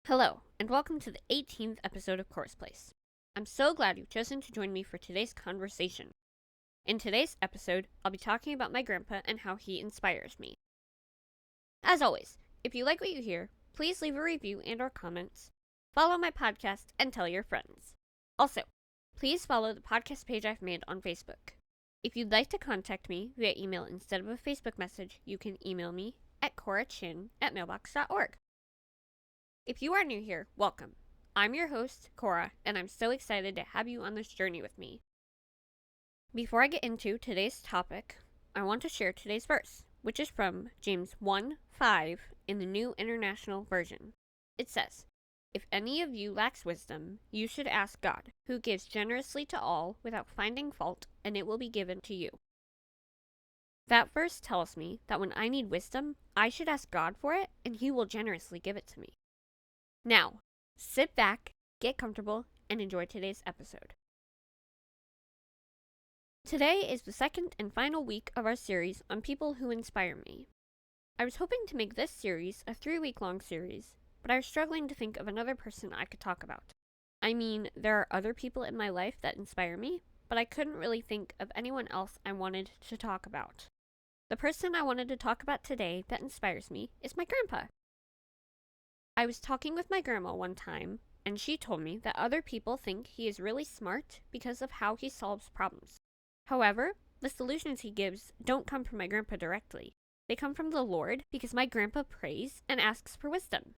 Hello, and welcome to the 18th episode of Chorus Place. I'm so glad you've chosen to join me for today's conversation. In today's episode, I'll be talking about my grandpa and how he inspires me. As always, if you like what you hear, please leave a review and/or comments, follow my podcast, and tell your friends. Also, please follow the podcast page I've made on Facebook. If you'd like to contact me via email instead of a Facebook message, you can email me at corachin@mailbox.org. If you are new here, welcome. I'm your host, Cora, and I'm so excited to have you on this journey with me. Before I get into today's topic, I want to share today's verse, which is from James 1:5 in the New International Version. It says, "If any of you lacks wisdom, you should ask God, who gives generously to all without finding fault, and it will be given to you." That verse tells me that when I need wisdom, I should ask God for it, and He will generously give it to me. Now, sit back, get comfortable, and enjoy today's episode. Today is the second and final week of our series on people who inspire me. I was hoping to make this series a 3-week-long series, but I was struggling to think of another person I could talk about. I mean, there are other people in my life that inspire me, but I couldn't really think of anyone else I wanted to talk about. The person I wanted to talk about today that inspires me is my grandpa. I was talking with my grandma one time, and she told me that other people think he is really smart because of how he solves problems. However, the solutions he gives don't come from my grandpa directly. They come from the Lord because my grandpa prays and asks for wisdom.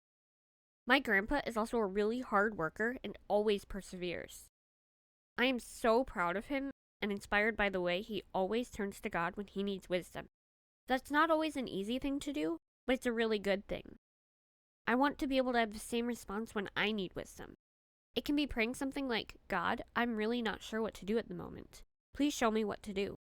My grandpa is also a really hard worker and always perseveres. I am so proud of him and inspired by the way he always turns to God when he needs wisdom. That's not always an easy thing to do, but it's a really good thing. I want to be able to have the same response when I need wisdom. It can be praying something like, "God, I'm really not sure what to do at the moment. Please show me what to do."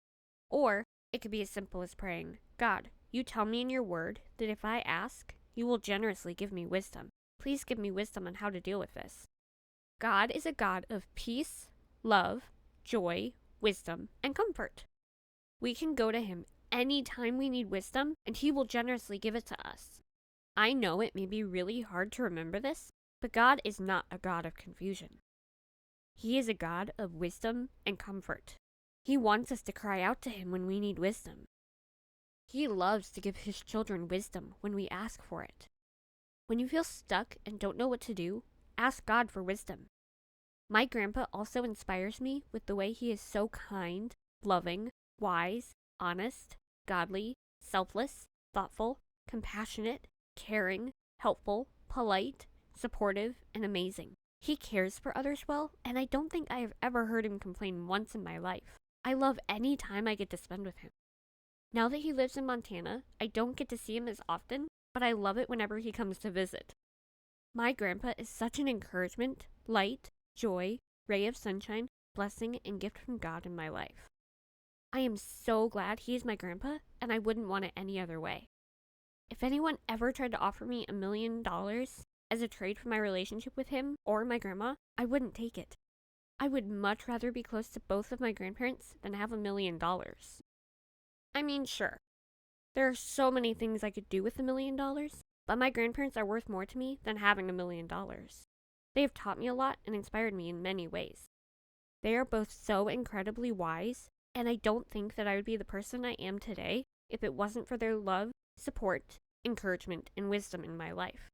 Or it could be as simple as praying, "God, you tell me in your word that if I ask, you will generously give me wisdom. Please give me wisdom on how to deal with this." God is a God of peace, love, joy, wisdom, and comfort. We can go to Him anytime we need wisdom, and He will generously give it to us. I know it may be really hard to remember this, but God is not a God of confusion. He is a God of wisdom and comfort. He wants us to cry out to Him when we need wisdom. He loves to give His children wisdom when we ask for it. When you feel stuck and don't know what to do, ask God for wisdom. My grandpa also inspires me with the way he is so kind, loving, wise, honest, godly, selfless, thoughtful, compassionate, caring, helpful, polite, supportive, and amazing. He cares for others well, and I don't think I have ever heard him complain once in my life. I love any time I get to spend with him. Now that he lives in Montana, I don't get to see him as often, but I love it whenever he comes to visit. My grandpa is such an encouragement, light, joy, ray of sunshine, blessing, and gift from God in my life. I am so glad he is my grandpa, and I wouldn't want it any other way. If anyone ever tried to offer me $1 million as a trade for my relationship with him or my grandma, I wouldn't take it. I would much rather be close to both of my grandparents than have $1 million. I mean, sure, there are so many things I could do with $1 million, but my grandparents are worth more to me than having $1 million. They have taught me a lot and inspired me in many ways. They are both so incredibly wise, and I don't think that I would be the person I am today if it wasn't for their love, support, encouragement, and wisdom in my life.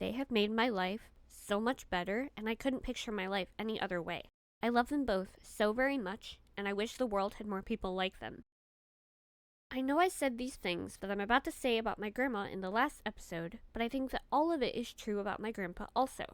They have made my life so much better, and I couldn't picture my life any other way. I love them both so very much, and I wish the world had more people like them. I know I said these things that I'm about to say about my grandma in the last episode, but I think that all of it is true about my grandpa also.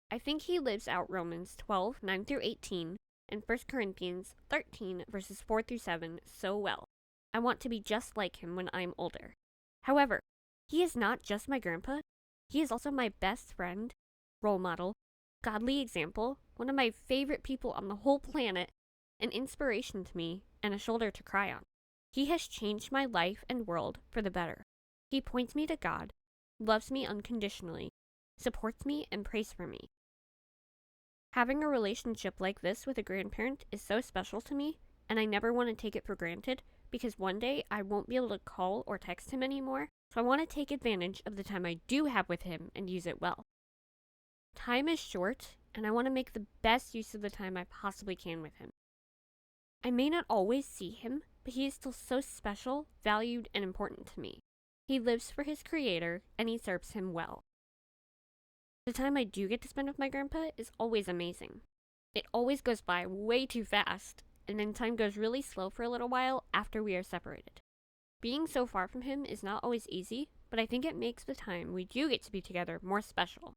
I think he lives out Romans 12:9-18 and 1 Corinthians 13 verses 4-7 so well. I want to be just like him when I'm older. However, he is not just my grandpa. He is also my best friend, role model, godly example, one of my favorite people on the whole planet, an inspiration to me, and a shoulder to cry on. He has changed my life and world for the better. He points me to God, loves me unconditionally, supports me, and prays for me. Having a relationship like this with a grandparent is so special to me, and I never want to take it for granted because one day I won't be able to call or text him anymore, so I want to take advantage of the time I do have with him and use it well. Time is short, and I want to make the best use of the time I possibly can with him. I may not always see him, but he is still so special, valued, and important to me. He lives for his creator, and he serves him well. The time I do get to spend with my grandpa is always amazing. It always goes by way too fast, and then time goes really slow for a little while after we are separated. Being so far from him is not always easy, but I think it makes the time we do get to be together more special.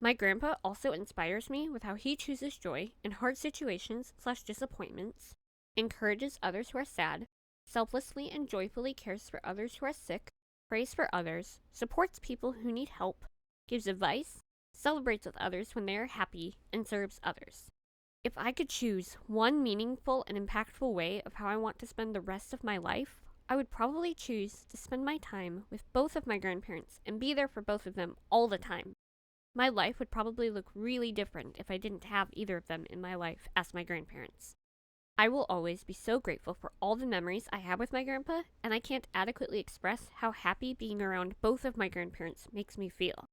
My grandpa also inspires me with how he chooses joy in hard situations/disappointments, encourages others who are sad, selflessly and joyfully cares for others who are sick, prays for others, supports people who need help, gives advice, celebrates with others when they are happy, and serves others. If I could choose one meaningful and impactful way of how I want to spend the rest of my life, I would probably choose to spend my time with both of my grandparents and be there for both of them all the time. My life would probably look really different if I didn't have either of them in my life as my grandparents. I will always be so grateful for all the memories I have with my grandpa, and I can't adequately express how happy being around both of my grandparents makes me feel.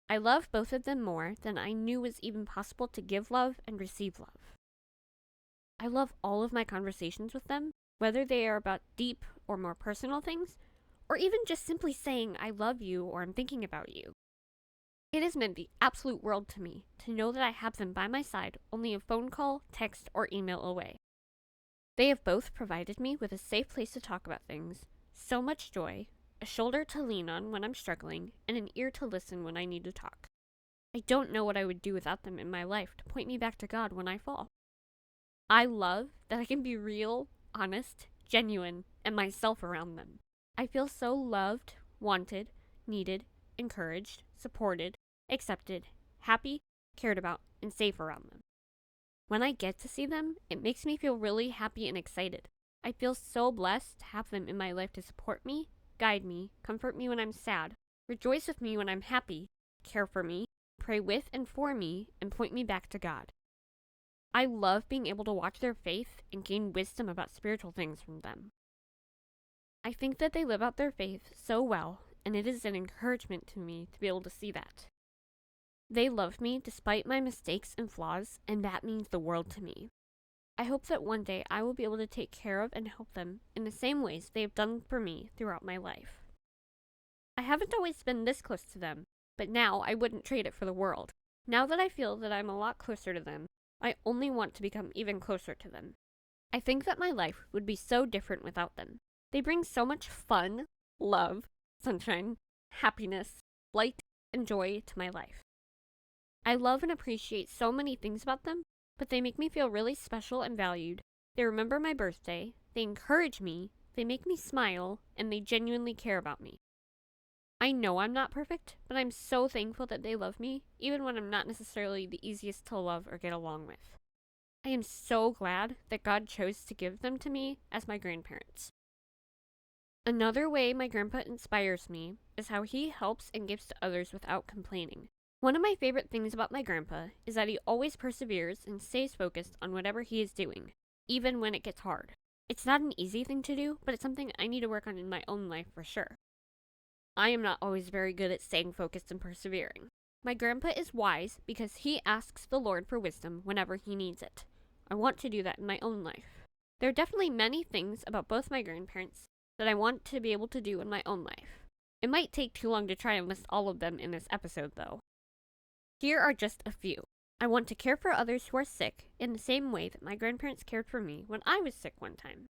I love both of them more than I knew was even possible to give love and receive love. I love all of my conversations with them, whether they are about deep or more personal things, or even just simply saying I love you or I'm thinking about you. It has meant the absolute world to me to know that I have them by my side only a phone call, text, or email away. They have both provided me with a safe place to talk about things, so much joy, a shoulder to lean on when I'm struggling, and an ear to listen when I need to talk. I don't know what I would do without them in my life to point me back to God when I fall. I love that I can be real, honest, genuine, and myself around them. I feel so loved, wanted, needed, encouraged, supported, accepted, happy, cared about, and safe around them. When I get to see them, it makes me feel really happy and excited. I feel so blessed to have them in my life to support me, guide me, comfort me when I'm sad, rejoice with me when I'm happy, care for me, pray with and for me, and point me back to God. I love being able to watch their faith and gain wisdom about spiritual things from them. I think that they live out their faith so well, and it is an encouragement to me to be able to see that. They love me despite my mistakes and flaws, and that means the world to me. I hope that one day I will be able to take care of and help them in the same ways they have done for me throughout my life. I haven't always been this close to them, but now I wouldn't trade it for the world. Now that I feel that I'm a lot closer to them, I only want to become even closer to them. I think that my life would be so different without them. They bring so much fun, love, sunshine, happiness, light, and joy to my life. I love and appreciate so many things about them, but they make me feel really special and valued. They remember my birthday, they encourage me, they make me smile, and they genuinely care about me. I know I'm not perfect, but I'm so thankful that they love me, even when I'm not necessarily the easiest to love or get along with. I am so glad that God chose to give them to me as my grandparents. Another way my grandpa inspires me is how he helps and gives to others without complaining. One of my favorite things about my grandpa is that he always perseveres and stays focused on whatever he is doing, even when it gets hard. It's not an easy thing to do, but it's something I need to work on in my own life for sure. I am not always very good at staying focused and persevering. My grandpa is wise because he asks the Lord for wisdom whenever he needs it. I want to do that in my own life. There are definitely many things about both my grandparents that I want to be able to do in my own life. It might take too long to try and list all of them in this episode, though. Here are just a few. I want to care for others who are sick in the same way that my grandparents cared for me when I was sick one time.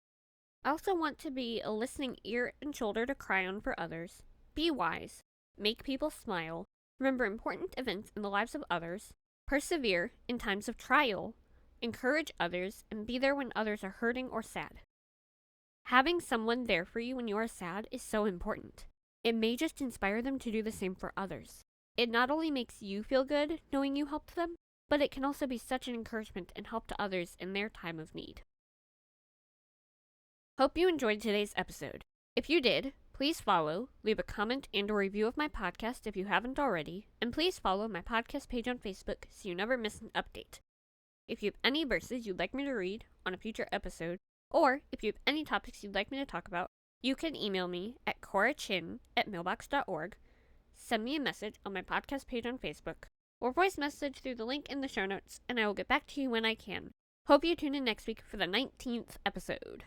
I also want to be a listening ear and shoulder to cry on for others, be wise, make people smile, remember important events in the lives of others, persevere in times of trial, encourage others, and be there when others are hurting or sad. Having someone there for you when you are sad is so important. It may just inspire them to do the same for others. It not only makes you feel good knowing you helped them, but it can also be such an encouragement and help to others in their time of need. Hope you enjoyed today's episode. If you did, please follow, leave a comment and a review of my podcast if you haven't already, and please follow my podcast page on Facebook so you never miss an update. If you have any verses you'd like me to read on a future episode, or if you have any topics you'd like me to talk about, You can email me at corachin@mailbox.org, send me a message on my podcast page on Facebook, or voice message through the link in the show notes, and I will get back to you when I can. Hope you tune in next week for the 19th episode.